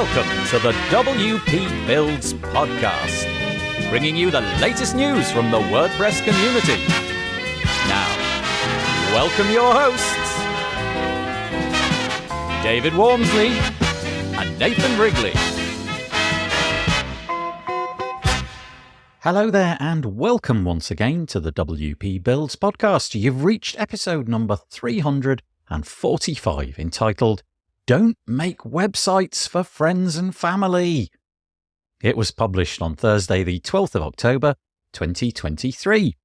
Welcome to the WP Builds podcast, bringing you the latest news from the WordPress community. Now, welcome your hosts, David Wormsley and Nathan Wrigley. Hello there and welcome once again to the WP Builds podcast. You've reached episode number 345 entitled Don't Make Websites for Friends and Family. It was published on Thursday the 12th of October 2023.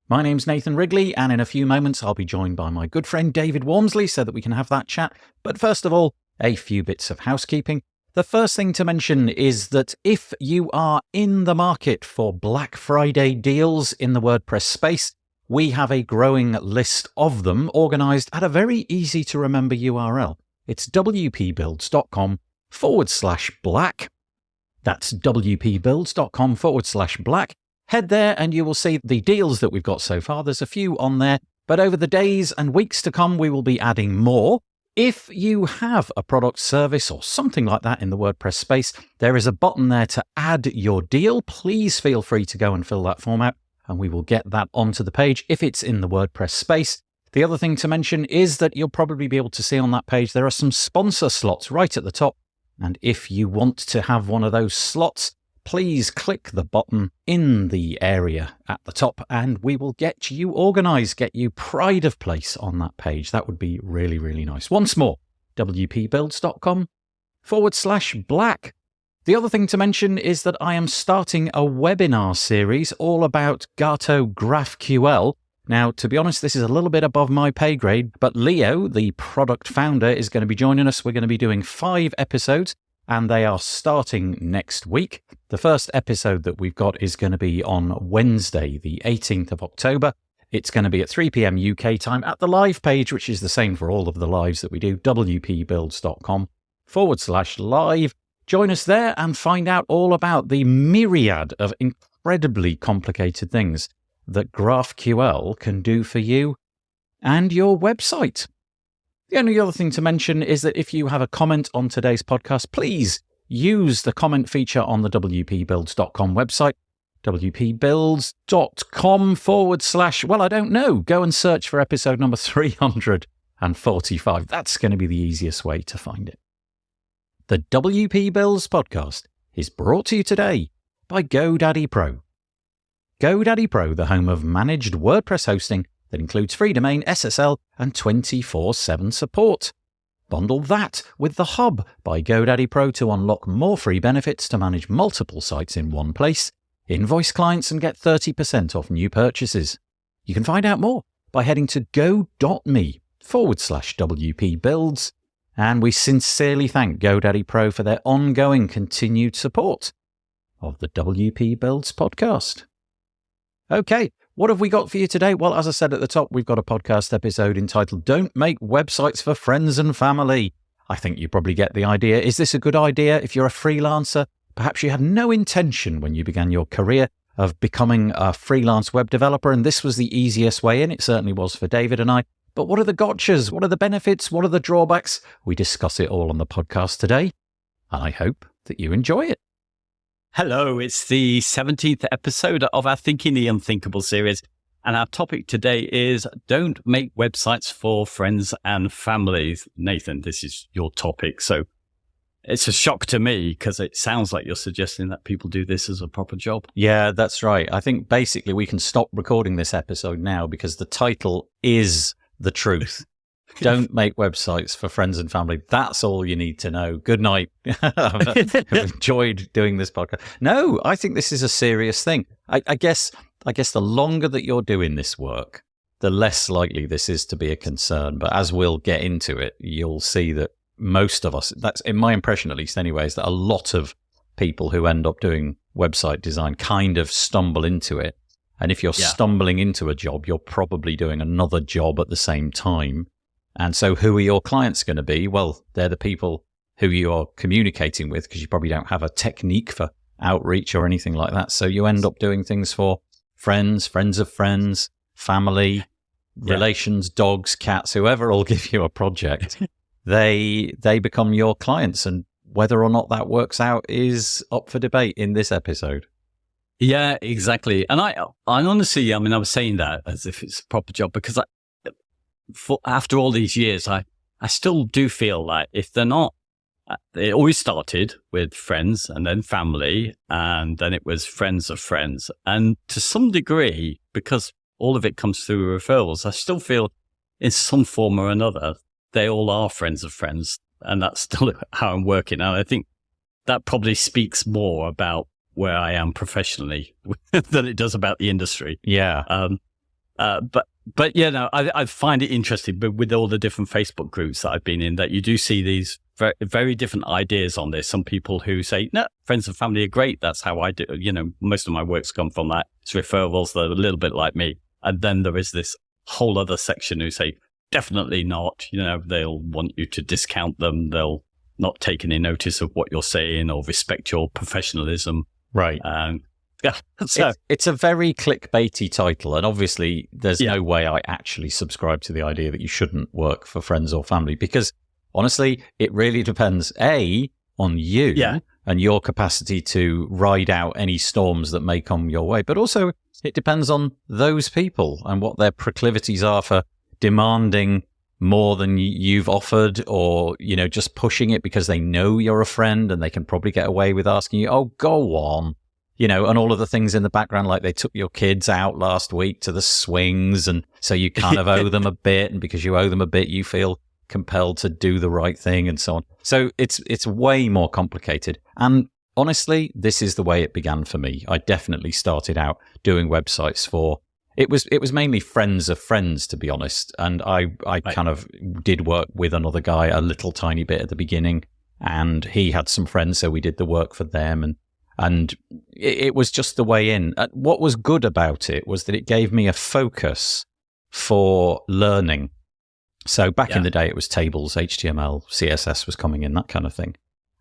My name's Nathan Wrigley and in a few moments I'll be joined by my good friend David Wormsley so that we can have that chat. But first of all, a few bits of housekeeping. The first thing to mention is that if you are in the market for Black Friday deals in the WordPress space, we have a growing list of them organised at a very easy to remember URL. It's wpbuilds.com/black. That's wpbuilds.com/black. Head there and you will see the deals that we've got so far. There's a few on there, but over the days and weeks to come, we will be adding more. If you have a product, service, or something like that in the WordPress space, there is a button there to add your deal. Please feel free to go and fill that form out, and we will get that onto the page if it's in the WordPress space. The other thing to mention is that you'll probably be able to see on that page there are some sponsor slots right at the top. And if you want to have one of those slots, please click the button in the area at the top and we will get you organised, get you pride of place on that page. That would be really, really nice. Once more, wpbuilds.com/black. The other thing to mention is that I am starting a webinar series all about Gato GraphQL. Now, to be honest, this is a little bit above my pay grade, but Leo, the product founder, is going to be joining us. We're going to be doing 5 episodes, and they are starting next week. The first episode that we've got is going to be on Wednesday, the 18th of October. It's going to be at 3 p.m. UK time at the live page, which is the same for all of the lives that we do, wpbuilds.com/live. Join us there and find out all about the myriad of incredibly complicated things that GraphQL can do for you and your website. The only other thing to mention is that if you have a comment on today's podcast, please use the comment feature on the wpbuilds.com website, wpbuilds.com/ well, I don't know. Go and search for episode number 345. That's going to be the easiest way to find it. The WP Builds podcast is brought to you today by GoDaddy Pro. GoDaddy Pro, the home of managed WordPress hosting that includes free domain, SSL, and 24/7 support. Bundle that with the Hub by GoDaddy Pro to unlock more free benefits to manage multiple sites in one place, invoice clients, and get 30% off new purchases. You can find out more by heading to go.me/WP Builds. And we sincerely thank GoDaddy Pro for their ongoing continued support of the WP Builds podcast. Okay, what have we got for you today? Well, as I said at the top, we've got a podcast episode entitled Don't Make Websites for Friends and Family. I think you probably get the idea. Is this a good idea if you're a freelancer? Perhaps you had no intention when you began your career of becoming a freelance web developer, and this was the easiest way in. It certainly was for David and I. But what are the gotchas? What are the benefits? What are the drawbacks? We discuss it all on the podcast today, and I hope that you enjoy it. Hello, it's the 17th episode of our Thinking the Unthinkable series, and our topic today is Don't Make Websites for Friends and Families. Nathan, this is your topic, so it's a shock to me because it sounds like you're suggesting that people do this as a proper job. Yeah, that's right. I think basically we can stop recording this episode now because the title is the truth. Don't make websites for friends and family. That's all you need to know. Good night. I've enjoyed doing this podcast. No, I think this is a serious thing. I guess the longer that you're doing this work, the less likely this is to be a concern. But as we'll get into it, you'll see that most of us, that's in my impression at least anyway, is that a lot of people who end up doing website design kind of stumble into it. And if you're stumbling into a job, you're probably doing another job at the same time. And so who are your clients going to be? Well, they're the people who you are communicating with because you probably don't have a technique for outreach or anything like that. So you end up doing things for friends, friends of friends, family, relations, dogs, cats, whoever will give you a project. They become your clients. And whether or not that works out is up for debate in this episode. Yeah, exactly. And I honestly, I mean, I was saying that as if it's a proper job because after all these years, I still do feel like if they're not, it always started with friends and then family, and then it was friends of friends. And to some degree, because all of it comes through referrals, I still feel in some form or another, they all are friends of friends. And that's still how I'm working. And I think that probably speaks more about where I am professionally than it does about the industry. Yeah. But yeah, no, I find it interesting, but with all the different Facebook groups that I've been in, that you do see these very, very different ideas on this. Some people who say, no, friends and family are great. That's how I do. Most of my work's come from that. It's referrals that are a little bit like me. And then there is this whole other section who say, definitely not. They'll want you to discount them. They'll not take any notice of what you're saying or respect your professionalism. Right. Yeah. So it's a very clickbaity title. And obviously, there's no way I actually subscribe to the idea that you shouldn't work for friends or family, because honestly, it really depends, A, on you and your capacity to ride out any storms that may come your way. But also, it depends on those people and what their proclivities are for demanding more than you've offered, or, just pushing it because they know you're a friend and they can probably get away with asking you, oh, go on. And all of the things in the background, like they took your kids out last week to the swings, and so you kind of owe them a bit, and because you owe them a bit, you feel compelled to do the right thing and so on. So it's way more complicated. And honestly, this is the way it began for me. I definitely started out doing websites for, it was mainly friends of friends, to be honest. And I kind of did work with another guy a little tiny bit at the beginning, and he had some friends, so we did the work for them. And it was just the way in. What was good about it was that it gave me a focus for learning. So back in the day, it was tables, HTML, CSS was coming in, that kind of thing.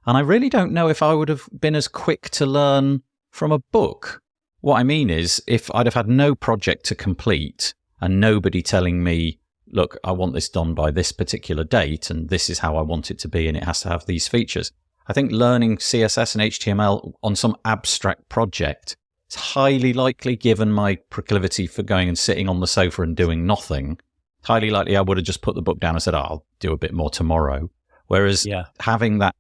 And I really don't know if I would have been as quick to learn from a book. What I mean is, if I'd have had no project to complete and nobody telling me, look, I want this done by this particular date, and this is how I want it to be, and it has to have these features. I think learning CSS and HTML on some abstract project is highly likely, given my proclivity for going and sitting on the sofa and doing nothing, highly likely I would have just put the book down and said, I'll do a bit more tomorrow. Whereas having that,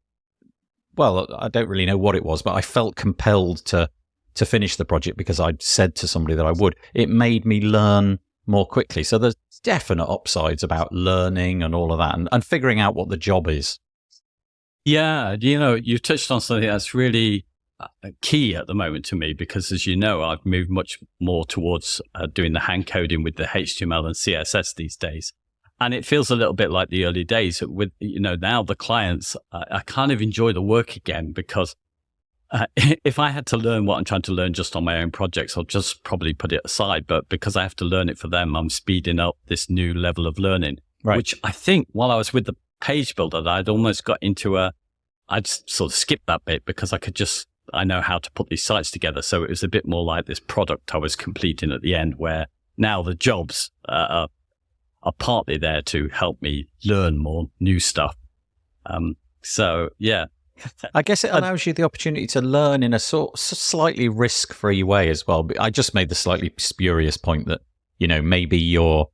well, I don't really know what it was, but I felt compelled to finish the project because I'd said to somebody that I would. It made me learn more quickly. So there's definite upsides about learning and all of that, and figuring out what the job is. Yeah, you touched on something that's really key at the moment to me, because as you know, I've moved much more towards doing the hand coding with the HTML and CSS these days. And it feels a little bit like the early days with, now the clients, I kind of enjoy the work again, because if I had to learn what I'm trying to learn just on my own projects, I'll just probably put it aside. But because I have to learn it for them, I'm speeding up this new level of learning, which I think while I was with the page builder, I'd almost got into I'd sort of skipped that bit because I know how to put these sites together. So it was a bit more like this product I was completing at the end, where now the jobs are partly there to help me learn more new stuff. So, yeah. I guess it allows you the opportunity to learn in a slightly risk-free way as well. I just made the slightly spurious point that, maybe your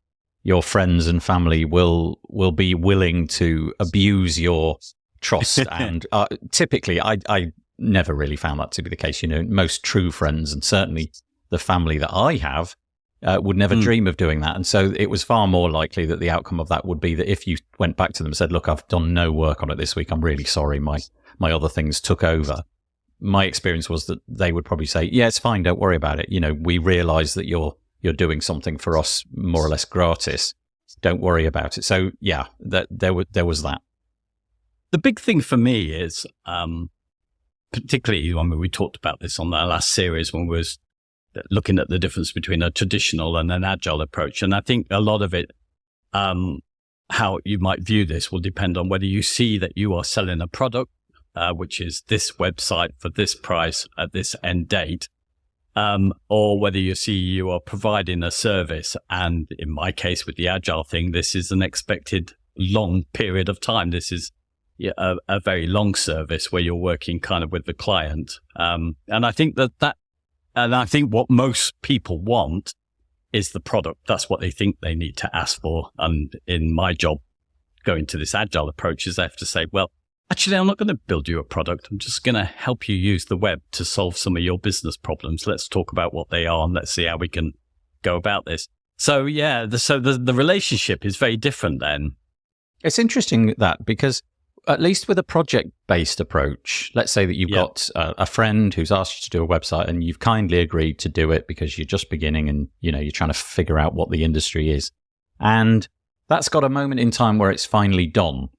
friends and family will be willing to abuse your trust. And typically, I never really found that to be the case. Most true friends, and certainly the family that I have, would never dream of doing that. And so it was far more likely that the outcome of that would be that if you went back to them and said, look, I've done no work on it this week, I'm really sorry, my other things took over. My experience was that they would probably say, yeah, it's fine, don't worry about it. We realize that you're doing something for us more or less gratis. Don't worry about it. So yeah, there was that. The big thing for me is, particularly, we talked about this on our last series when we was looking at the difference between a traditional and an agile approach. And I think a lot of it, how you might view this will depend on whether you see that you are selling a product, which is this website for this price at this end date, or whether you see you are providing a service. And in my case, with the agile thing, this is an expected long period of time. This is, a very long service where you're working kind of with the client. And I think and I think what most people want is the product. That's what they think they need to ask for. And in my job, going to this agile approach is I have to say, well, actually, I'm not going to build you a product. I'm just going to help you use the web to solve some of your business problems. Let's talk about what they are and let's see how we can go about this. So yeah, the relationship is very different then. It's interesting that because at least with a project-based approach, let's say that you've got a friend who's asked you to do a website and you've kindly agreed to do it because you're just beginning and, you're trying to figure out what the industry is. And that's got a moment in time where it's finally done.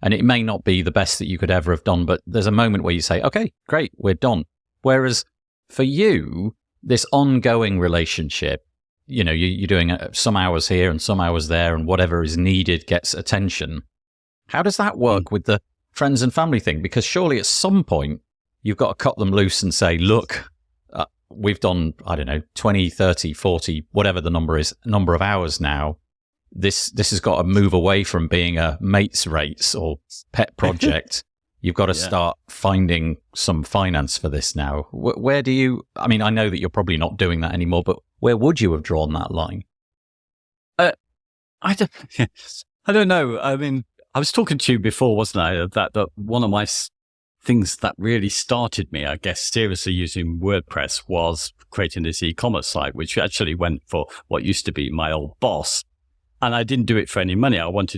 And it may not be the best that you could ever have done, but there's a moment where you say, okay, great, we're done. Whereas for you, this ongoing relationship, you're doing some hours here and some hours there and whatever is needed gets attention. How does that work with the friends and family thing? Because surely at some point you've got to cut them loose and say, look, we've done, 20, 30, 40, whatever the number of hours now. This has got to move away from being a mates rates or pet project. You've got to start finding some finance for this now. Where do you, I know that you're probably not doing that anymore, but where would you have drawn that line? I don't know. I was talking to you before, wasn't I? That one of my things that really started me, I guess, seriously using WordPress was creating this e-commerce site, which actually went for what used to be my old boss. And I didn't do it for any money.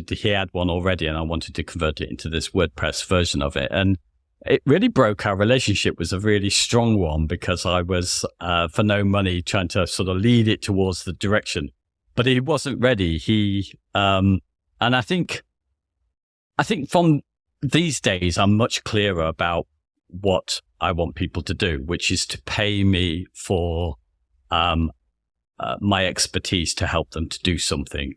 He had one already and I wanted to convert it into this WordPress version of it. And it really broke our relationship. Was a really strong one because I was, for no money, trying to sort of lead it towards the direction, but he wasn't ready. And I think from these days, I'm much clearer about what I want people to do, which is to pay me for, my expertise to help them to do something.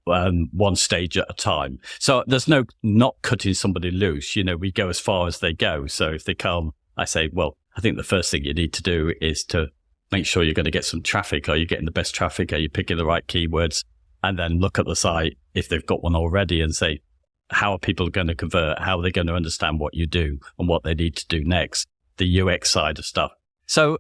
One stage at a time. So there's not cutting somebody loose. We go as far as they go. So if they come, I say, well, I think the first thing you need to do is to make sure you're going to get some traffic. Are you getting the best traffic? Are you picking the right keywords? And then look at the site if they've got one already and say, how are people going to convert? How are they going to understand what you do and what they need to do next? The UX side of stuff. So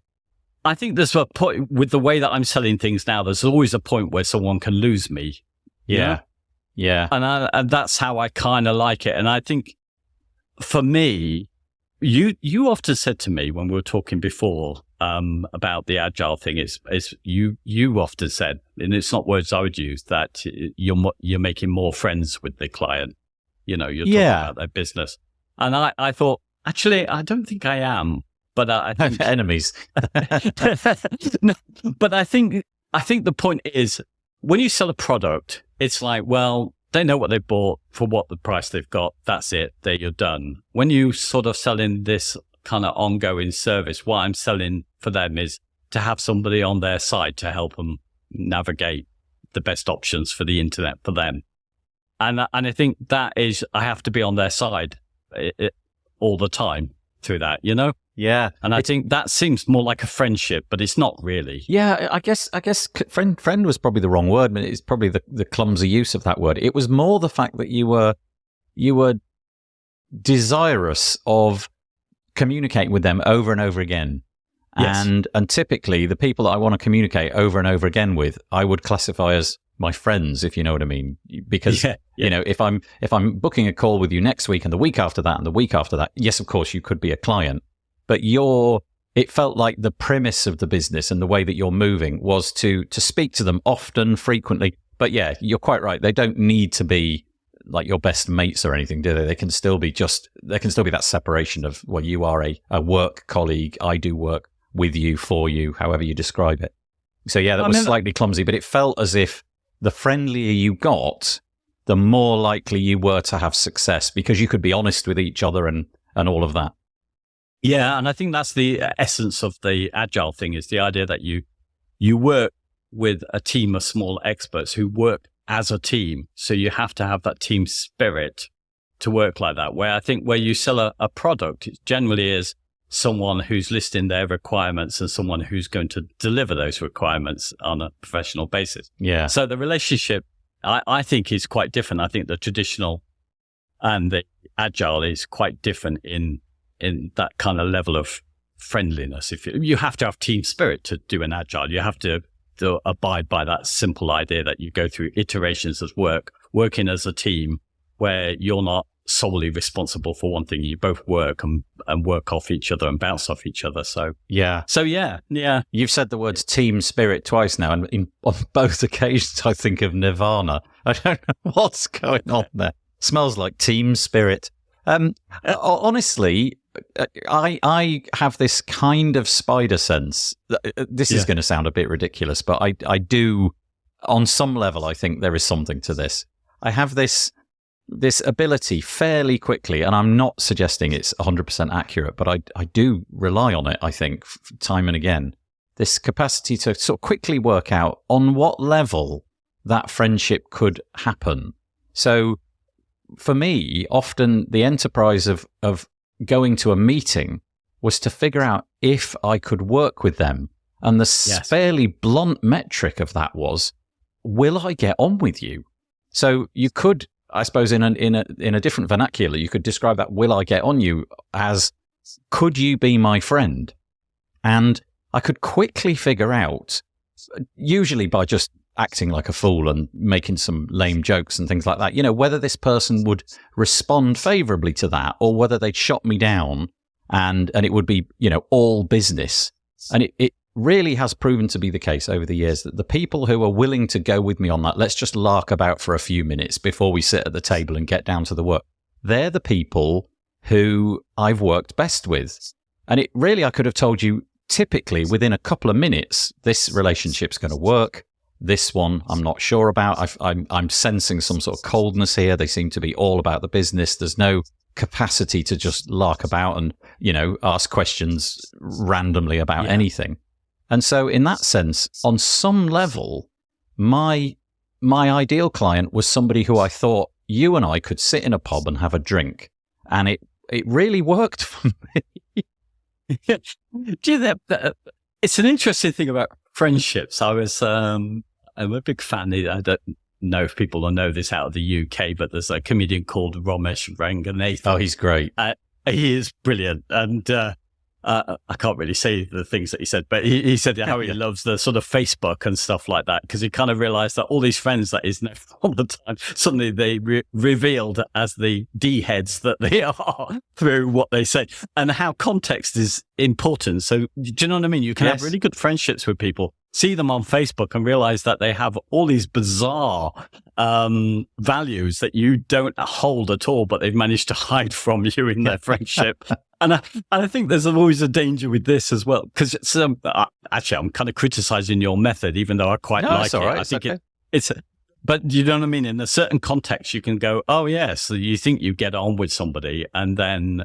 I think there's a point with the way that I'm selling things now, there's always a point where someone can lose me. Yeah. And that's how I kind of like it. And I think for me, you often said to me when we were talking before about the agile thing, is you often said, and it's not words I would use, that you're making more friends with the client. You're talking about their business. And I thought, actually, I don't think I am. But I think enemies. No, but I think the point is, when you sell a product, it's like, well, they know what they bought for what the price they've got. That's it. There, you're done. When you sort of selling this kind of ongoing service, what I'm selling for them is to have somebody on their side to help them navigate the best options for the internet for them. And I think that is, I have to be on their side all the time through that, Yeah. And I think that seems more like a friendship, but it's not really. Yeah, I guess friend was probably the wrong word, but it's probably the clumsy use of that word. It was more the fact that you were desirous of communicating with them over and over again. Yes. And typically the people that I want to communicate over and over again with, I would classify as my friends, if you know what I mean. Because if I'm booking a call with you next week and the week after that and the week after that, yes, of course you could be a client. But it felt like the premise of the business and the way that you're moving was to speak to them often, frequently. But yeah, you're quite right. They don't need to be like your best mates or anything, do they? They can still be that separation of, well, you are a work colleague. I do work with you, for you, however you describe it. So yeah, that was slightly clumsy, but it felt as if the friendlier you got, the more likely you were to have success because you could be honest with each other and all of that. Yeah, and I think that's the essence of the agile thing, is the idea that you work with a team of small experts who work as a team. So you have to have that team spirit to work like that, where I think where you sell a product, it generally is someone who's listing their requirements and someone who's going to deliver those requirements on a professional basis. Yeah. So the relationship, I think, is quite different. I think the traditional And the agile is quite different in that kind of level of friendliness. If you have to have team spirit to do an agile, you have to abide by that simple idea that you go through iterations of working as a team where you're not solely responsible for one thing. You both work and work off each other and bounce off each other. So yeah. You've said the words team spirit twice now, and on both occasions I think of Nirvana. I don't know what's going on there. Smells like team spirit. Honestly, I have this kind of spider sense. This is going to sound a bit ridiculous, but I do, on some level, I think there is something to this. I have this ability fairly quickly, and I'm not suggesting it's 100% accurate, but I do rely on it, I think, time and again. This capacity to sort of quickly work out on what level that friendship could happen. So for me, often the enterprise of going to a meeting was to figure out if I could work with them. And the fairly blunt metric of that was, will I get on with you? So you could, I suppose, in a different vernacular, you could describe that will I get on you as, could you be my friend? And I could quickly figure out, usually by just acting like a fool and making some lame jokes and things like that, whether this person would respond favorably to that or whether they'd shot me down and it would be, all business. And it really has proven to be the case over the years that the people who are willing to go with me on that, let's just lark about for a few minutes before we sit at the table and get down to the work, they're the people who I've worked best with. And it really, I could have told you typically within a couple of minutes, this relationship's going to work. This one, I'm not sure about. I'm sensing some sort of coldness here. They seem to be all about the business. There's no capacity to just lark about and, ask questions randomly about anything. And so in that sense, on some level, my ideal client was somebody who I thought you and I could sit in a pub and have a drink. And it really worked for me. It's an interesting thing about friendships. I'm a big fan. I don't know if people will know this out of the UK, but there's a comedian called Ramesh Ranganathan. Oh, he's great. He is brilliant. And I can't really say the things that he said, but he said how he loves the sort of Facebook and stuff like that, because he kind of realized that all these friends that he's known all the time, suddenly they revealed as the D-heads that they are through what they say, and how context is important. So do you know what I mean? You can have really good friendships with people, see them on Facebook and realize that they have all these bizarre values that you don't hold at all, but they've managed to hide from you in their friendship. And I think there's always a danger with this as well, because actually I'm kind of criticizing your method, even though I quite like it's all right. it. I think it's but you know what I mean? In a certain context, you can go, oh yes, so you think you get on with somebody, and then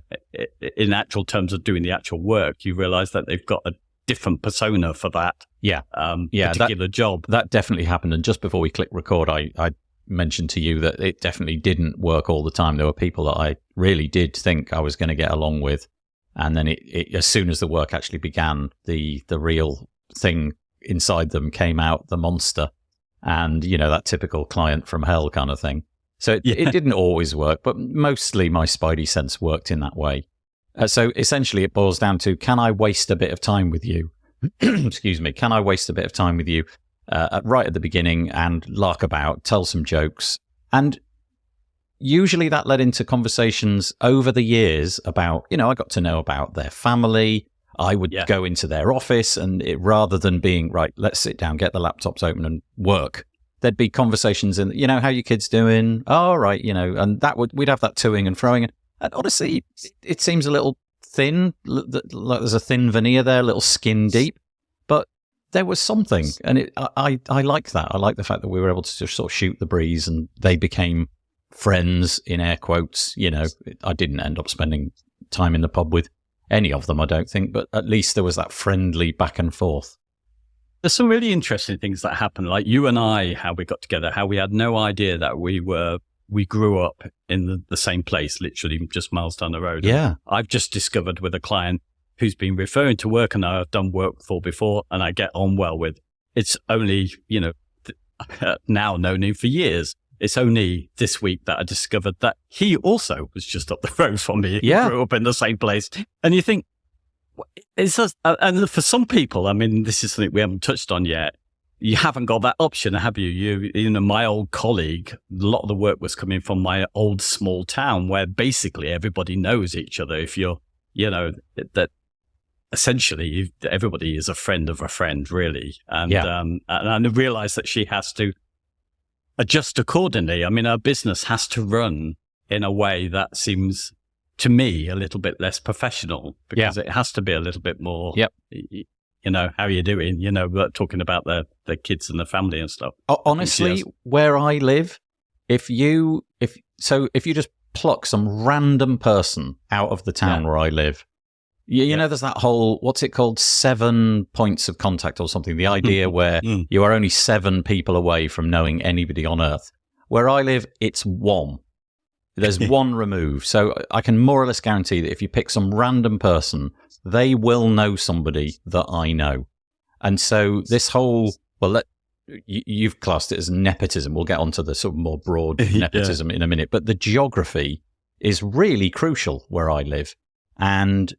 in actual terms of doing the actual work, you realize that they've got a different persona for that particular job. That definitely happened. And just before we click record, I mentioned to you that it definitely didn't work all the time. There were people that I really did think I was going to get along with. And then it as soon as the work actually began, the real thing inside them came out, the monster. And, that typical client from hell kind of thing. So it didn't always work, but mostly my spidey sense worked in that way. So essentially it boils down to, can I waste a bit of time with you? Excuse me. Can I waste a bit of time with you right at the beginning and lark about, tell some jokes? And usually that led into conversations over the years about, I got to know about their family. I would go into their office, and rather than being, right, let's sit down, get the laptops open and work, there'd be conversations in, how your kids doing? Oh, right, and we'd have that toing and froing. And honestly, it seems a little thin, like there's a thin veneer there, a little skin deep, but there was something. And I like that. I like the fact that we were able to just sort of shoot the breeze, and they became friends, in air quotes. I didn't end up spending time in the pub with any of them, I don't think, but at least there was that friendly back and forth. There's some really interesting things that happened, like you and I, how we got together, how we had no idea that we grew up in the same place, literally just miles down the road. Yeah. I've just discovered with a client who's been referring to work and I've done work for before and I get on well with. It's only, now known him for years. it's only this week that I discovered that he also was just up the road from me. Yeah. He grew up in the same place. And you think, it's just, and for some people, I mean, this is something we haven't touched on yet. You haven't got that option, have you? You know, my old colleague, a lot of the work was coming from my old small town where basically everybody knows each other. If you're, you know, that essentially everybody is a friend of a friend, really. And I realized that she has to adjust accordingly. I mean, our business has to run in a way that seems to me a little bit less professional, because it has to be a little bit more, you know, how you doing, you know, talking about the kids and the family and stuff. Honestly, where I live, if you just pluck some random person out of the town where I live, you know, there's that whole, what's it called? 7 points of contact or something. The idea where you are only 7 people away from knowing anybody on earth. Where I live, it's 1. There's 1 remove. So I can more or less guarantee that if you pick some random person, they will know somebody that I know. And so this whole, you've classed it as nepotism. We'll get onto the sort of more broad nepotism in a minute. But the geography is really crucial where I live. And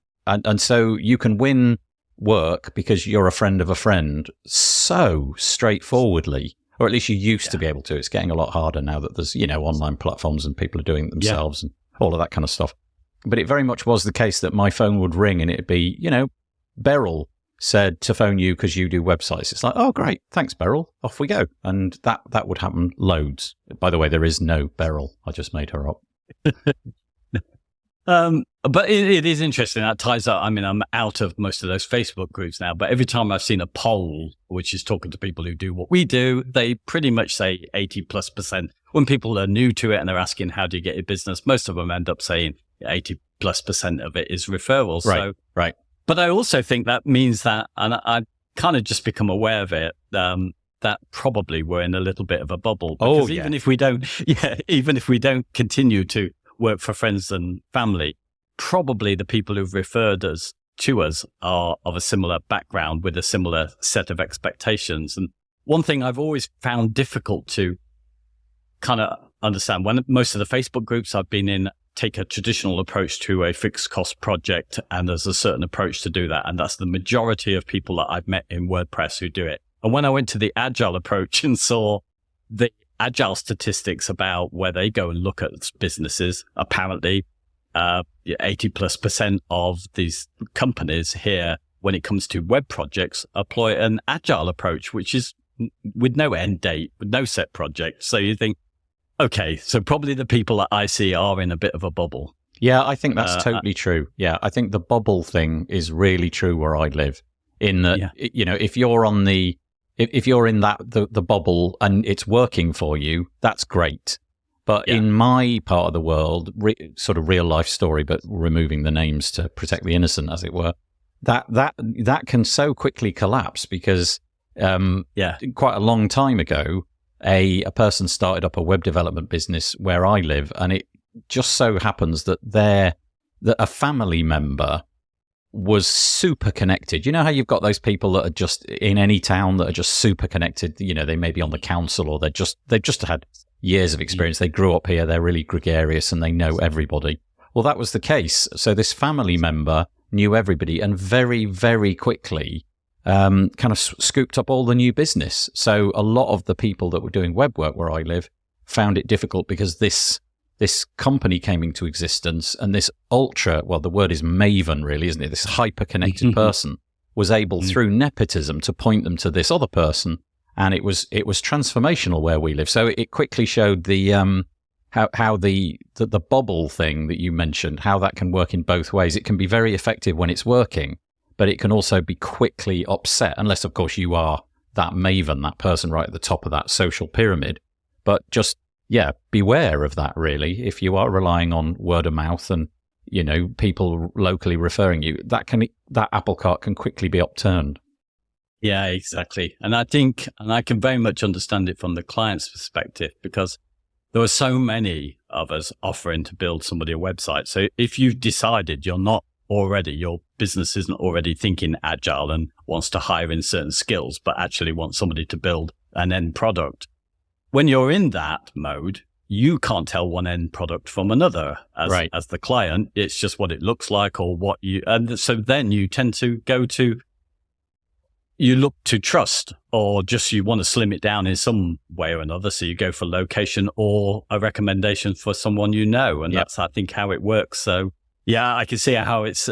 so you can win work because you're a friend of a friend so straightforwardly, or at least you used to be able to. It's getting a lot harder now that there's, you know, online platforms and people are doing it themselves and all of that kind of stuff. But it very much was the case that my phone would ring and it'd be, you know, Beryl said to phone you because you do websites. It's like, oh, great. Thanks, Beryl. Off we go. And that would happen loads. By the way, there is no Beryl. I just made her up. But it is interesting. That ties up. I mean, I'm out of most of those Facebook groups now, but every time I've seen a poll, which is talking to people who do what we do, they pretty much say 80+%. When people are new to it and they're asking, how do you get your business? Most of them end up saying 80+% of it is referrals. Right. But I also think that means that, and I kind of just become aware of it, that probably we're in a little bit of a bubble. Because even if we don't continue to work for friends and family, probably the people who've referred us to us are of a similar background with a similar set of expectations. And one thing I've always found difficult to kind of understand, when most of the Facebook groups I've been in take a traditional approach to a fixed cost project, and there's a certain approach to do that. And that's the majority of people that I've met in WordPress who do it. And when I went to the agile approach and saw the agile statistics about where they go and look at businesses, apparently 80+% of these companies here, when it comes to web projects, employ an agile approach, which is with no end date, with no set project. So you think, okay, so probably the people that I see are in a bit of a bubble. Yeah, I think that's totally true. Yeah, I think the bubble thing is really true where I live. In that, you know, if you're on if you're in the bubble and it's working for you, that's great. But in my part of the world, sort of real life story, but removing the names to protect the innocent, as it were, that can so quickly collapse because quite a long time ago, a person started up a web development business where I live, and it just so happens that a family member was super connected. You know how you've got those people that are just in any town that are just super connected? You know, they may be on the council or they've just had years of experience. They grew up here. They're really gregarious and they know everybody. Well, that was the case. So this family member knew everybody and very, very quickly kind of scooped up all the new business. So a lot of the people that were doing web work where I live found it difficult because this company came into existence, and this the word is maven, really, isn't it? This hyper-connected person was able, through nepotism, to point them to this other person, and it was transformational where we live. So it quickly showed the how the bubble thing that you mentioned, how that can work in both ways. It can be very effective when it's working, but it can also be quickly upset, unless, of course, you are that maven, that person right at the top of that social pyramid. But just beware of that, really. If you are relying on word of mouth and, you know, people locally referring you, that apple cart can quickly be upturned. Yeah, exactly. And I think, and I can very much understand it from the client's perspective, because there are so many of us offering to build somebody a website. So if you've decided your business isn't already thinking agile and wants to hire in certain skills, but actually wants somebody to build an end product, when you're in that mode, you can't tell one end product from another as the client. It's just what it looks like or what and so then you tend to you look to trust, or just you want to slim it down in some way or another. So you go for location or a recommendation for someone you know. And that's, I think, how it works. So yeah, I can see how it's,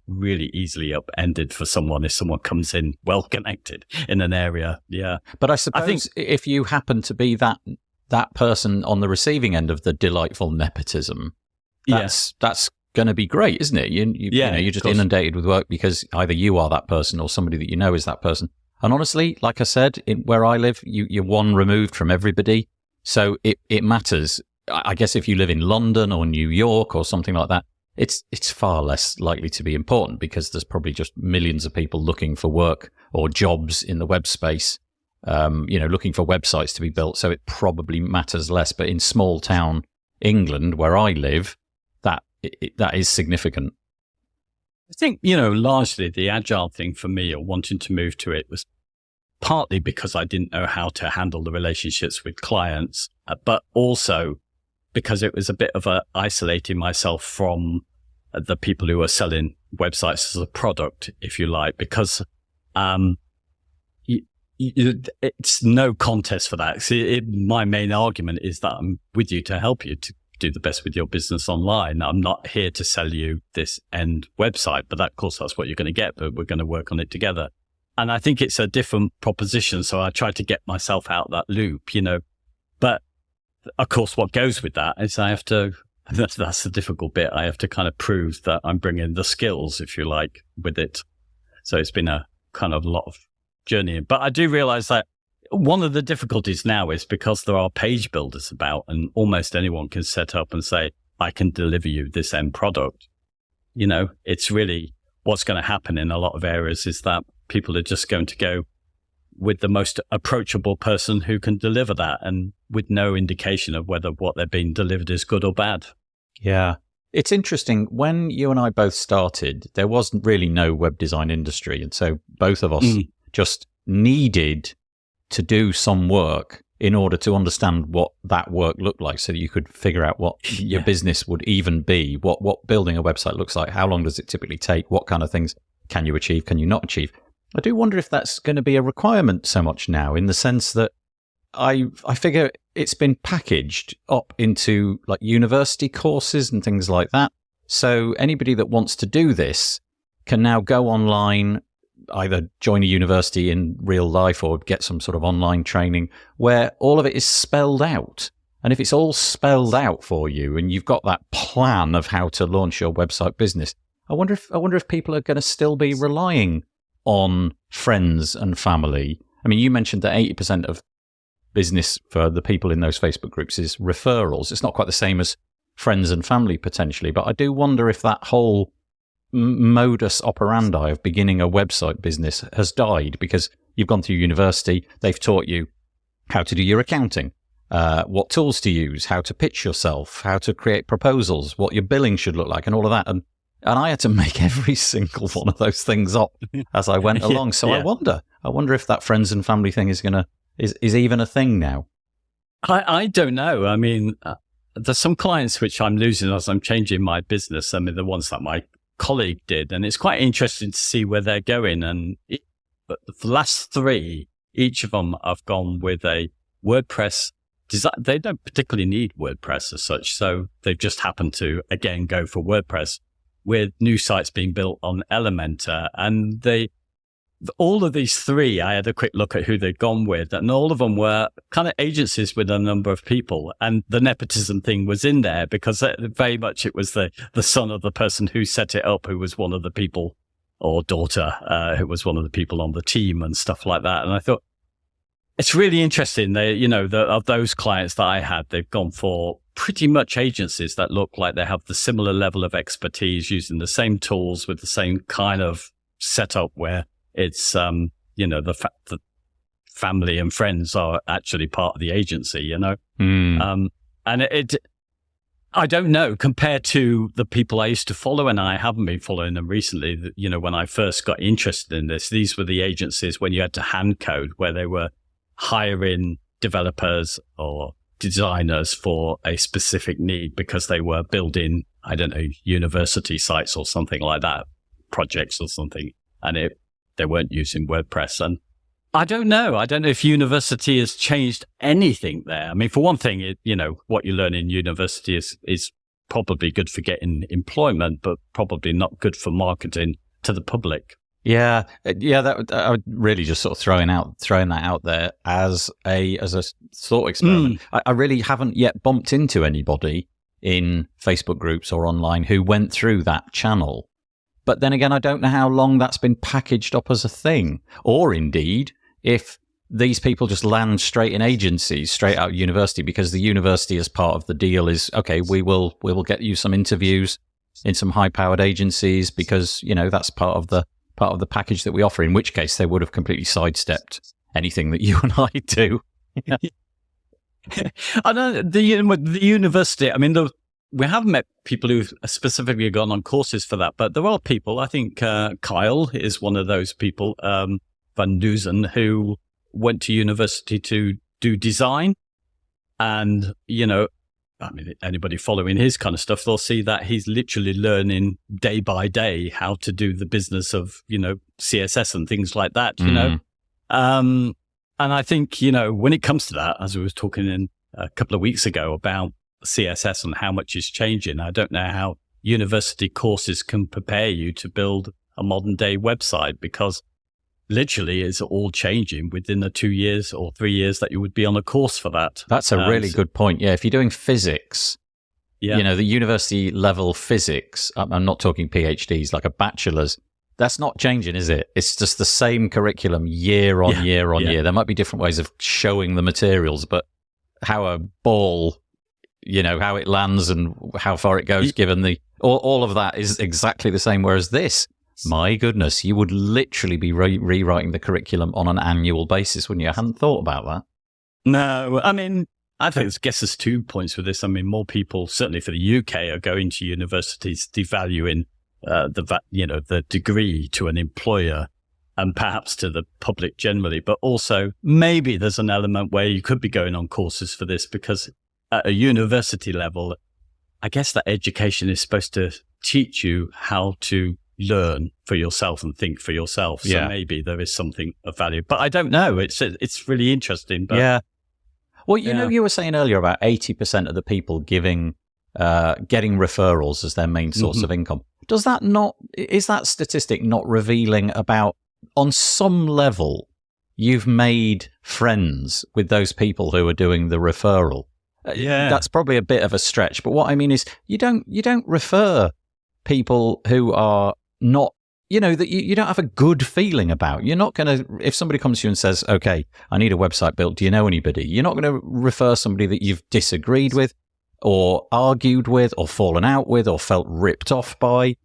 really easily upended for someone if someone comes in well connected in an area. Yeah. But I suppose if you happen to be that person on the receiving end of the delightful nepotism, that's going to be great, isn't it? You're just inundated with work because either you are that person or somebody that you know is that person. And honestly, like I said, where I live, you're one removed from everybody. So it matters. I guess if you live in London or New York or something like that, it's far less likely to be important because there's probably just millions of people looking for work or jobs in the web space, looking for websites to be built. So it probably matters less. But in small town England, where I live, that is significant. I think, largely the agile thing for me, or wanting to move to it, was partly because I didn't know how to handle the relationships with clients, but also because it was a bit of isolating myself from the people who are selling websites as a product, if you like, because it's no contest for that. See, my main argument is that I'm with you to help you to do the best with your business online. I'm not here to sell you this end website, but of course that's what you're going to get, but we're going to work on it together. And I think it's a different proposition. So I try to get myself out that loop, but of course what goes with that is I have to, that's the difficult bit. I have to kind of prove that I'm bringing the skills, if you like, with it. So it's been a kind of lot of journeying, but I do realize that one of the difficulties now is because there are page builders about and almost anyone can set up and say, I can deliver you this end product. It's really what's going to happen in a lot of areas is that people are just going to go with the most approachable person who can deliver that and with no indication of whether what they're being delivered is good or bad. Yeah. It's interesting. When you and I both started, there wasn't really no web design industry. And so both of us just needed to do some work in order to understand what that work looked like so that you could figure out what your business would even be, what building a website looks like, how long does it typically take, what kind of things can you achieve, can you not achieve. I do wonder if that's going to be a requirement so much now, in the sense that I figure it's been packaged up into like university courses and things like that. So anybody that wants to do this can now go online, either join a university in real life or get some sort of online training where all of it is spelled out. And if it's all spelled out for you and you've got that plan of how to launch your website business, I wonder if people are going to still be relying on friends and family. I mean, you mentioned that 80% of business for the people in those Facebook groups is referrals. It's not quite the same as friends and family potentially, but I do wonder if that whole modus operandi of beginning a website business has died because you've gone through university, they've taught you how to do your accounting, what tools to use, how to pitch yourself, how to create proposals, what your billing should look like and all of that. And I had to make every single one of those things up as I went along. So I wonder if that friends and family thing is even a thing now. I don't know. I mean, there's some clients which I'm losing as I'm changing my business. I mean, the ones that my colleague did, and it's quite interesting to see where they're going. And but the last three, each of them have gone with a WordPress design. They don't particularly need WordPress as such, so they've just happened to again go for WordPress, with new sites being built on Elementor. And all of these three, I had a quick look at who they'd gone with, and all of them were kind of agencies with a number of people. And the nepotism thing was in there because very much it was the son of the person who set it up, who was one of the people, or daughter, who was one of the people on the team and stuff like that. And I thought, it's really interesting. Of those clients that I had, they've gone for pretty much agencies that look like they have the similar level of expertise, using the same tools with the same kind of setup where it's, the fact that family and friends are actually part of the agency, And I don't know, compared to the people I used to follow, and I haven't been following them recently, when I first got interested in this, these were the agencies when you had to hand code, where they were hiring developers or designers for a specific need because they were building, I don't know, university sites or something like that, projects or something, and they weren't using WordPress. And I don't know if university has changed anything there. I mean, for one thing, what you learn in university is probably good for getting employment, but probably not good for marketing to the public. Yeah. That I would really just sort of throwing that out there as a thought experiment. I really haven't yet bumped into anybody in Facebook groups or online who went through that channel. But then again, I don't know how long that's been packaged up as a thing, or indeed if these people just land straight in agencies, straight out of university, because the university as part of the deal is, okay, we will get you some interviews in some high-powered agencies because, that's part of the package that we offer, in which case they would have completely sidestepped anything that you and I do. I know the university, I mean, we have met people who've specifically gone on courses for that, but there are people, I think Kyle is one of those people, Van Dusen, who went to university to do design. And, I mean, anybody following his kind of stuff, they'll see that he's literally learning day by day how to do the business of, CSS and things like that, And I think, when it comes to that, as we was talking in a couple of weeks ago about CSS and how much is changing, I don't know how university courses can prepare you to build a modern day website, because literally it's all changing within the 2 years or 3 years that you would be on a course for that. That's a really good point. Yeah, if you're doing physics, the university level physics, I'm not talking PhDs, like a bachelor's, that's not changing, is it? It's just the same curriculum year on year on year. There might be different ways of showing the materials, but how a ball, how it lands and how far it goes, given all of that is exactly the same. Whereas this, my goodness, you would literally be rewriting the curriculum on an annual basis, wouldn't you? I hadn't thought about that. No, I mean, I guess there's 2 points with this. I mean, more people, certainly for the UK, are going to universities devaluing the degree to an employer and perhaps to the public generally. But also, maybe there's an element where you could be going on courses for this, because at a university level, I guess that education is supposed to teach you how to learn for yourself and think for yourself. So maybe there is something of value, but I don't know. It's really interesting. But well, you were saying earlier about 80% of the people getting referrals as their main source of income. Is that statistic not revealing about, on some level, you've made friends with those people who are doing the referral? That's probably a bit of a stretch, but what I mean is you don't refer people who are not, that you don't have a good feeling about. You're not going to, if somebody comes to you and says, okay, I need a website built, do you know anybody? You're not going to refer somebody that you've disagreed with or argued with or fallen out with or felt ripped off by.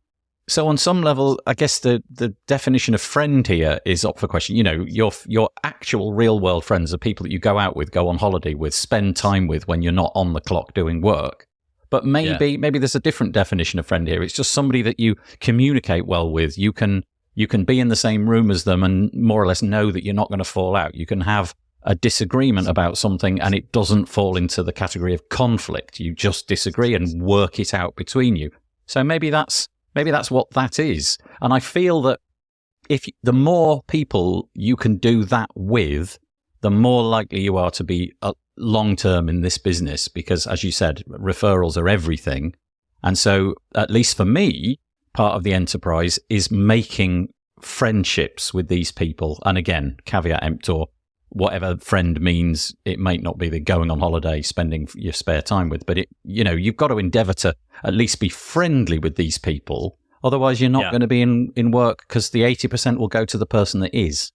So on some level, I guess the definition of friend here is up for question. Your actual real world friends are people that you go out with, go on holiday with, spend time with when you're not on the clock doing work. But maybe there's a different definition of friend here. It's just somebody that you communicate well with. You can be in the same room as them and more or less know that you're not going to fall out. You can have a disagreement about something and it doesn't fall into the category of conflict. You just disagree and work it out between you. So maybe that's what that is. And I feel that the more people you can do that with, the more likely you are to be long-term in this business, because as you said, referrals are everything. And so at least for me, part of the enterprise is making friendships with these people. And again, caveat emptor, whatever friend means, it might not be the going on holiday, spending your spare time with, but you've got to endeavor to at least be friendly with these people. Otherwise you're not going to be in work, because the 80% will go to the person that is.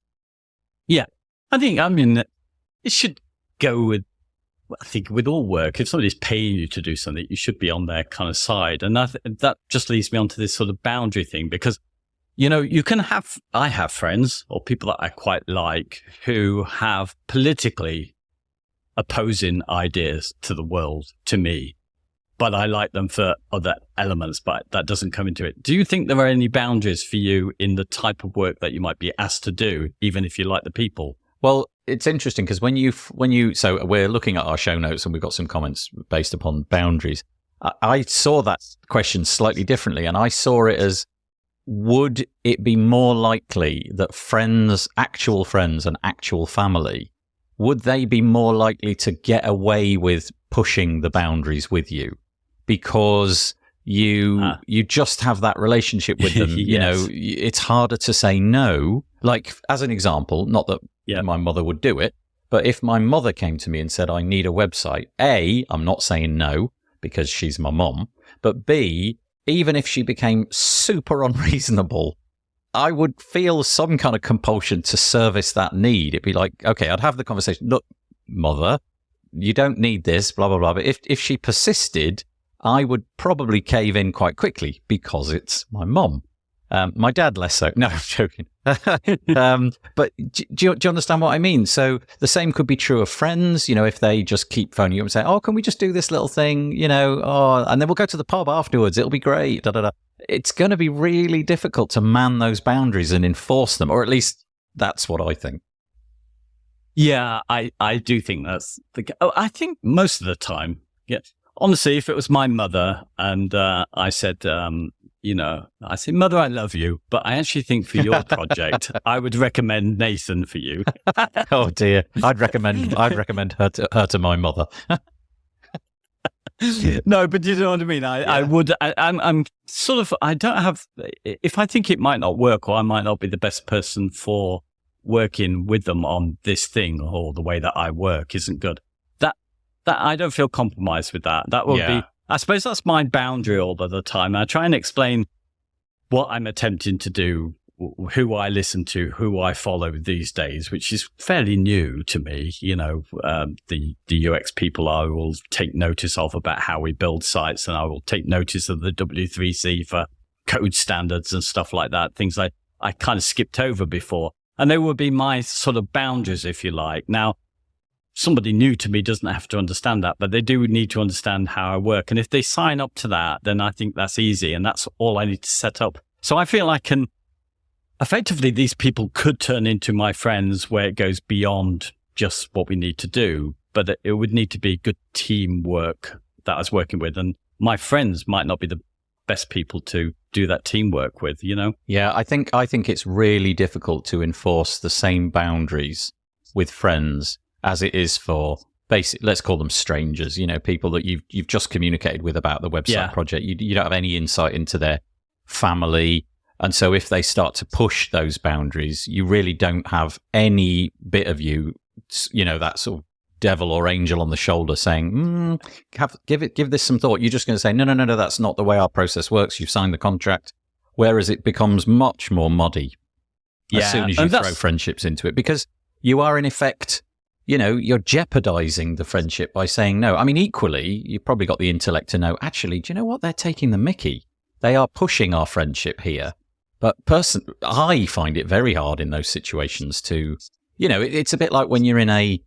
Yeah. I mean, it should go with, I think, with all work. If somebody's paying you to do something, you should be on their kind of side. And that just leads me on to this sort of boundary thing, because, I have friends or people that I quite like who have politically opposing ideas to the world, to me, but I like them for other elements, but that doesn't come into it. Do you think there are any boundaries for you in the type of work that you might be asked to do, even if you like the people? Well, it's interesting because when you, so we're looking at our show notes and we've got some comments based upon boundaries. I saw that question slightly differently, and I saw it as, would it be more likely that actual friends and actual family, would they be more likely to get away with pushing the boundaries with you because you just have that relationship with them? Yes. You know, it's harder to say no. Like, as an example, not that my mother would do it, but if my mother came to me and said, I need a website, A, I'm not saying no because she's my mom, but B, even if she became super unreasonable, I would feel some kind of compulsion to service that need. It'd be like, okay, I'd have the conversation. Look, mother, you don't need this, blah, blah, blah. But if she persisted, I would probably cave in quite quickly because it's my mom. My dad less so. No, I'm joking. But do you understand what I mean? So the same could be true of friends. You know, if they just keep phoning you up and say, oh, can we just do this little thing? You know, and then we'll go to the pub afterwards. It'll be great. Da, da, da. It's going to be really difficult to man those boundaries and enforce them, or at least that's what I think. Yeah, I do think that's I think most of the time, yeah. Honestly, if it was my mother and I said, I say, Mother, I love you, but I actually think for your project, I would recommend Nathan for you. Oh dear, I'd recommend her to my mother. No, but you know what I mean. I would. I'm sort of. I don't have. If I think it might not work, or I might not be the best person for working with them on this thing, or the way that I work isn't good. That I don't feel compromised with that. That would be. I suppose that's my boundary all of the time. I try and explain what I'm attempting to do, who I listen to, who I follow these days, which is fairly new to me. You know, the UX people I will take notice of about how we build sites, and I will take notice of the W3C for code standards and stuff like that. Things I kind of skipped over before. And they would be my sort of boundaries, if you like. Now, somebody new to me doesn't have to understand that, but they do need to understand how I work. And if they sign up to that, then I think that's easy. And that's all I need to set up. So I feel I can effectively, these people could turn into my friends where it goes beyond just what we need to do, but it would need to be good teamwork that I was working with. And my friends might not be the best people to do that teamwork with, you know? Yeah, I think it's really difficult to enforce the same boundaries with friends as it is for let's call them strangers, you know, people that you've just communicated with about the website project. You don't have any insight into their family. And so if they start to push those boundaries, you really don't have any bit of you know, that sort of devil or angel on the shoulder saying, give this some thought. You're just going to say, no, that's not the way our process works. You've signed the contract. Whereas it becomes much more muddy as soon as you throw friendships into it, because you are in effect, you know, you're jeopardizing the friendship by saying no. I mean, equally, you've probably got the intellect to know, actually, do you know what? They're taking the mickey. They are pushing our friendship here. But I find it very hard in those situations to, you know, it's a bit like when you're in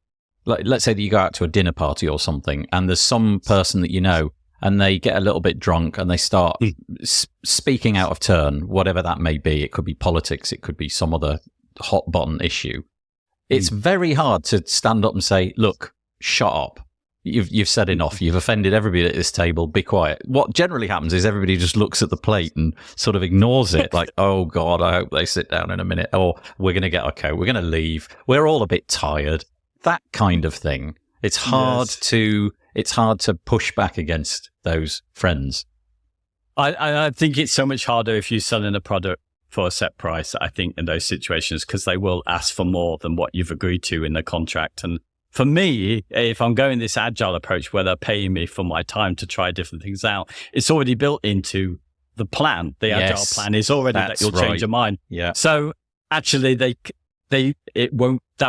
let's say that you go out to a dinner party or something, and there's some person that you know, and they get a little bit drunk and they start speaking out of turn, whatever that may be. It could be politics. It could be some other hot button issue. It's very hard to stand up and say, look, shut up. You've said enough. You've offended everybody at this table. Be quiet. What generally happens is everybody just looks at the plate and sort of ignores it. Like, oh God, I hope they sit down in a minute. Or we're going to get our coat. We're going to leave. We're all a bit tired. That kind of thing. It's hard to push back against those friends. I think it's so much harder if you're selling a product for a set price, I think, in those situations, because they will ask for more than what you've agreed to in the contract. And for me, if I'm going this agile approach where they're paying me for my time to try different things out, it's already built into the plan. The agile plan is already that you'll change your mind. Yeah. So actually, that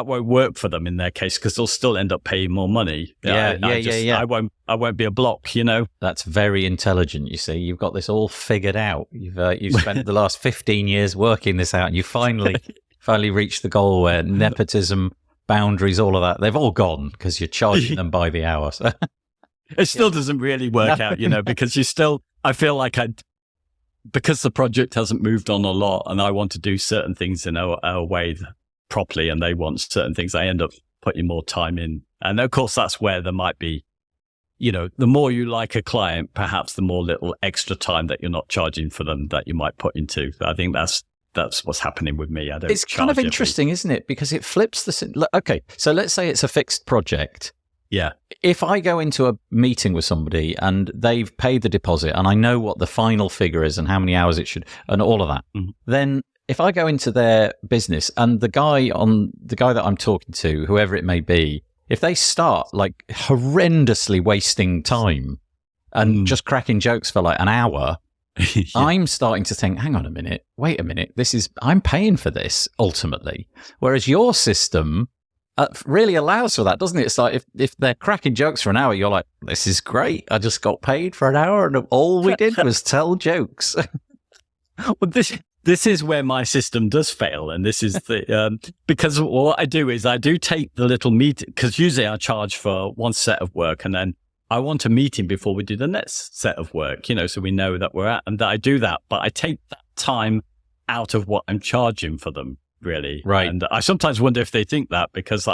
won't work for them in their case, because they'll still end up paying more money. I won't be a block, you know. That's very intelligent. You see, you've got this all figured out. You've spent the last 15 years working this out, and you finally reached the goal where nepotism, boundaries, all of that, they've all gone because you're charging them by the hour. So. It still doesn't really work out, you know, because I feel like because the project hasn't moved on a lot, and I want to do certain things in a way properly and they want certain things, they end up putting more time in. And of course, that's where there might be, the more you like a client, perhaps the more little extra time that you're not charging for them that you might put into. I think that's what's happening with me. It's kind of interesting, isn't it? Because it flips the... Okay, so let's say it's a fixed project. Yeah. If I go into a meeting with somebody and they've paid the deposit and I know what the final figure is and how many hours it should, and all of that, then if I go into their business and the guy that I'm talking to, whoever it may be, if they start like horrendously wasting time and just cracking jokes for like an hour, yeah. I'm starting to think, hang on a minute, wait a minute, I'm paying for this ultimately. Whereas your system really allows for that, doesn't it? It's like if they're cracking jokes for an hour, you're like, this is great. I just got paid for an hour and all we did was tell jokes. Well, this is where my system does fail. And this is because what I do is I do take the little meeting, because usually I charge for one set of work and then I want a meeting before we do the next set of work, so we know that we're at, and that I do that, but I take that time out of what I'm charging for them, really. Right. And I sometimes wonder if they think that because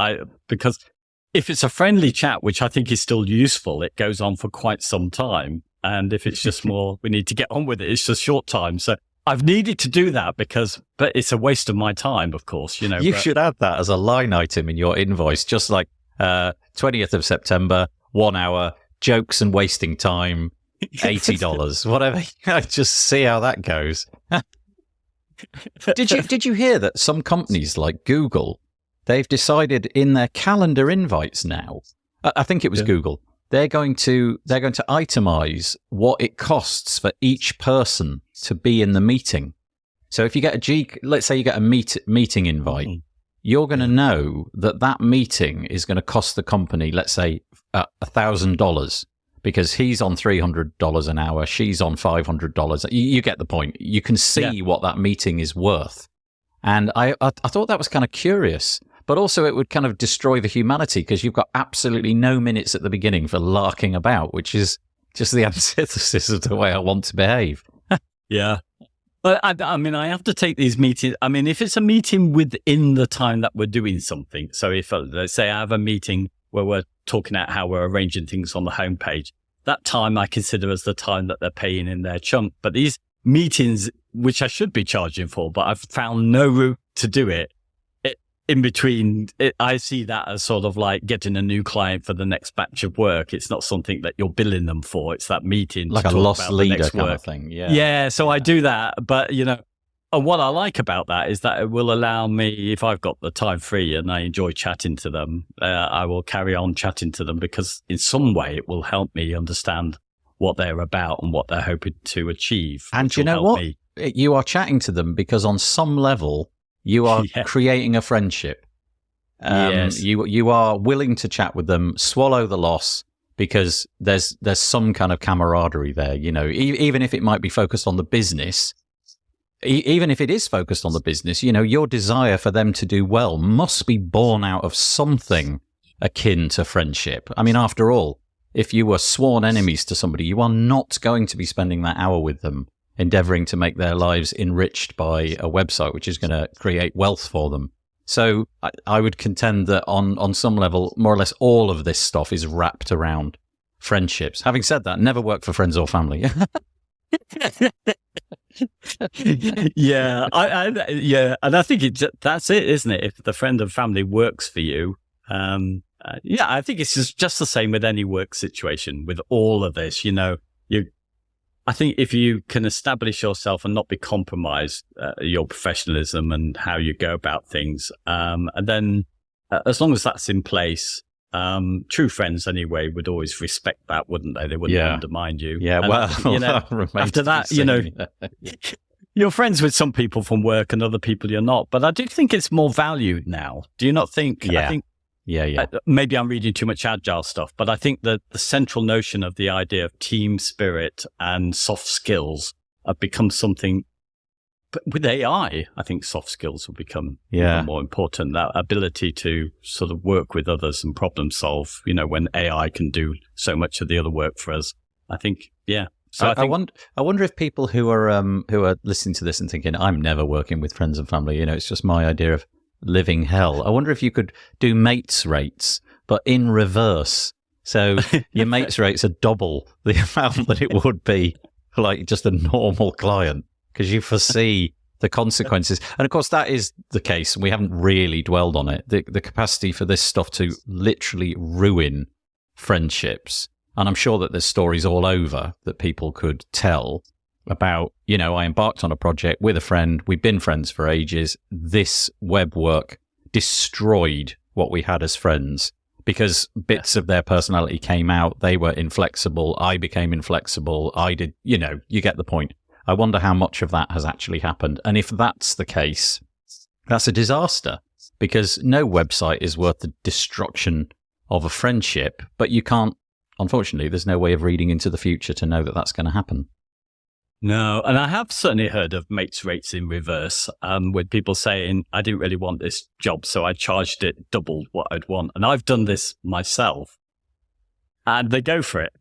if it's a friendly chat, which I think is still useful, it goes on for quite some time. And if it's just more, we need to get on with it, it's just short time. So I've needed to do that but it's a waste of my time, of course, You should add that as a line item in your invoice, just like 20th of September, 1 hour, jokes and wasting time, $80, whatever. Just see how that goes. Did you hear that some companies like Google, they've decided in their calendar invites now, I think it was Google, they're going to itemize what it costs for each person to be in the meeting. So if you get let's say you get a meeting invite, you're going to know that meeting is going to cost the company, let's say, $1,000 because he's on $300 an hour, she's on $500. You get the point. You can see what that meeting is worth. And I thought that was kind of curious, but also it would kind of destroy the humanity because you've got absolutely no minutes at the beginning for larking about, which is just the antithesis of the way I want to behave. Yeah. But I mean, I have to take these meetings. I mean, if it's a meeting within the time that we're doing something. So if, let's say I have a meeting where we're talking about how we're arranging things on the homepage, that time I consider as the time that they're paying in their chunk. But these meetings, which I should be charging for, but I've found no route to do it, in between, I see that as sort of like getting a new client for the next batch of work. It's not something that you're billing them for. It's that meeting. Like a lost leader kind of thing. Yeah. Yeah. So I do that. But, and what I like about that is that it will allow me, if I've got the time free and I enjoy chatting to them, I will carry on chatting to them because in some way it will help me understand what they're about and what they're hoping to achieve. And you know what? You are chatting to them because on some level, you are creating a friendship. Yes. You are willing to chat with them, swallow the loss, because there's some kind of camaraderie there. Even if it might be focused on the business, even if it is focused on the business, your desire for them to do well must be born out of something akin to friendship. I mean, after all, if you were sworn enemies to somebody, you are not going to be spending that hour with them, endeavoring to make their lives enriched by a website which is going to create wealth for them. So I would contend that on some level, more or less all of this stuff is wrapped around friendships. Having said that, never work for friends or family. Yeah, and I think that's it, isn't it? If the friend and family works for you, I think it's just the same with any work situation. With all of this, I think if you can establish yourself and not be compromised, your professionalism and how you go about things, and then as long as that's in place, true friends anyway would always respect that, wouldn't they? They wouldn't undermine you. Yeah, and, well, after that, you're friends with some people from work and other people you're not. But I do think it's more valued now. Do you not think? Yeah. I think, yeah. Maybe I'm reading too much agile stuff, but I think that the central notion of the idea of team spirit and soft skills have become something. But with AI, I think soft skills will become even more important. That ability to sort of work with others and problem solve. When AI can do so much of the other work for us, I think, So I wonder if people who are listening to this and thinking, I'm never working with friends and family. It's just my idea of living hell. I wonder if you could do mates rates, but in reverse. So your mates rates are double the amount that it would be like just a normal client, because you foresee the consequences. And of course, that is the case. And we haven't really dwelled on it. The capacity for this stuff to literally ruin friendships. And I'm sure that there's stories all over that people could tell about, I embarked on a project with a friend. We've been friends for ages. This web work destroyed what we had as friends because bits of their personality came out. They were inflexible. I became inflexible. I did, you get the point. I wonder how much of that has actually happened. And if that's the case, that's a disaster, because no website is worth the destruction of a friendship, but you can't, unfortunately, there's no way of reading into the future to know that that's going to happen. No, and I have certainly heard of mates rates in reverse, with people saying, I didn't really want this job, so I charged it double what I'd want. And I've done this myself, and they go for it.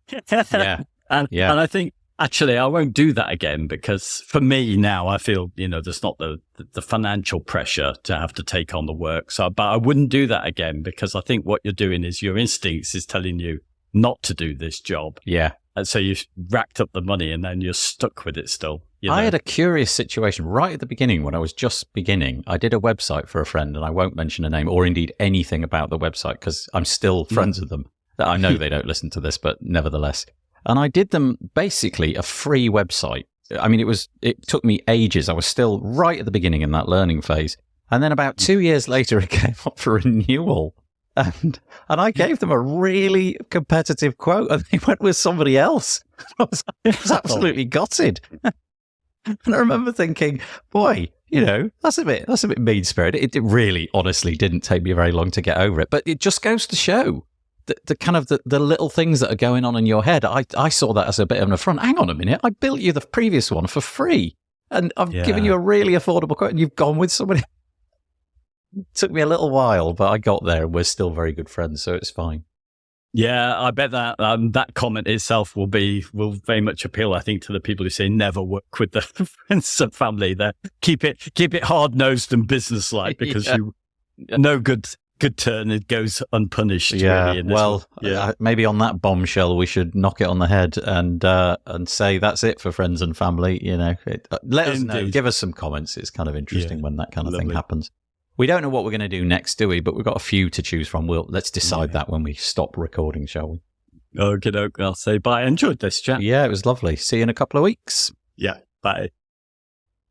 Yeah. And I think, actually, I won't do that again, because for me now, I feel, there's not the financial pressure to have to take on the work. But I wouldn't do that again, because I think what you're doing is your instincts is telling you not to do this job. Yeah. And so you've racked up the money and then you're stuck with it still. I had a curious situation right at the beginning when I was just beginning. I did a website for a friend, and I won't mention a name or indeed anything about the website because I'm still friends with them. I know they don't listen to this, but nevertheless. And I did them basically a free website. I mean, it took me ages. I was still right at the beginning in that learning phase. And then about 2 years later, it came up for renewal. And I gave them a really competitive quote, and they went with somebody else. I was absolutely gutted. And I remember thinking, boy, that's a bit mean-spirited. It really, honestly, didn't take me very long to get over it. But it just goes to show the kind of the little things that are going on in your head. I saw that as a bit of an affront. Hang on a minute, I built you the previous one for free, and I've given you a really affordable quote, and you've gone with somebody. It took me a little while, but I got there, and we're still very good friends, so it's fine. Yeah, I bet that that comment itself will very much appeal, I think, to the people who say never work with their friends and family. There, keep it hard nosed and businesslike, because no good turn, it goes unpunished. Yeah, really, well, maybe on that bombshell we should knock it on the head and say that's it for friends and family. Let us know, give us some comments. It's kind of interesting when that kind of thing happens. We don't know what we're going to do next, do we? But we've got a few to choose from. Let's decide that when we stop recording, shall we? Okay, I'll say bye. I enjoyed this chat. Yeah, it was lovely. See you in a couple of weeks. Yeah, bye.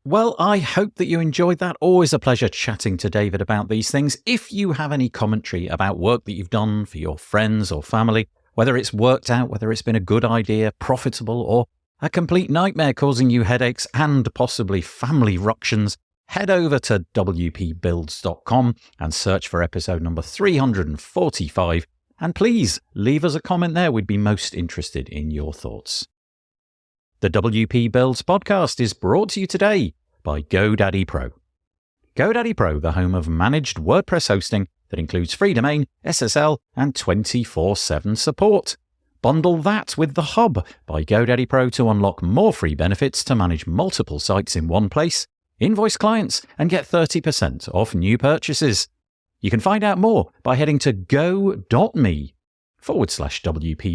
Well, I hope that you enjoyed that. Always a pleasure chatting to David about these things. If you have any commentary about work that you've done for your friends or family, whether it's worked out, whether it's been a good idea, profitable, or a complete nightmare causing you headaches and possibly family ructions, head over to wpbuilds.com and search for episode number 345. And please leave us a comment there. We'd be most interested in your thoughts. The WP Builds podcast is brought to you today by GoDaddy Pro. GoDaddy Pro, the home of managed WordPress hosting that includes free domain, SSL, and 24/7 support. Bundle that with The Hub by GoDaddy Pro to unlock more free benefits to manage multiple sites in one place, invoice clients, and get 30% off new purchases. You can find out more by heading to go.me/WP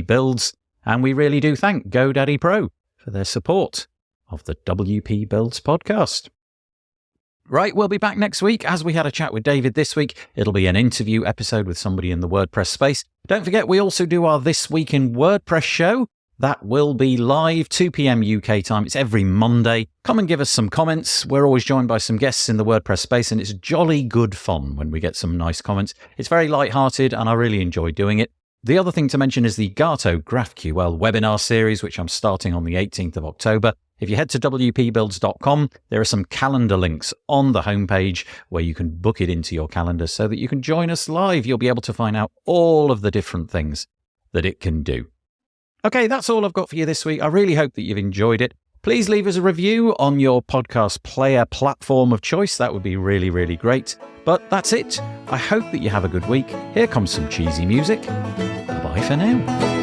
Builds. And we really do thank GoDaddy Pro for their support of the WP Builds podcast. Right, we'll be back next week. As we had a chat with David this week, it'll be an interview episode with somebody in the WordPress space. Don't forget, we also do our This Week in WordPress show. That will be live, 2 p.m. UK time. It's every Monday. Come and give us some comments. We're always joined by some guests in the WordPress space, and it's jolly good fun when we get some nice comments. It's very lighthearted, and I really enjoy doing it. The other thing to mention is the Gato GraphQL webinar series, which I'm starting on the 18th of October. If you head to wpbuilds.com, there are some calendar links on the homepage where you can book it into your calendar so that you can join us live. You'll be able to find out all of the different things that it can do. Okay, that's all I've got for you this week. I really hope that you've enjoyed it. Please leave us a review on your podcast player platform of choice. That would be really, really great. But that's it. I hope that you have a good week. Here comes some cheesy music. Bye for now.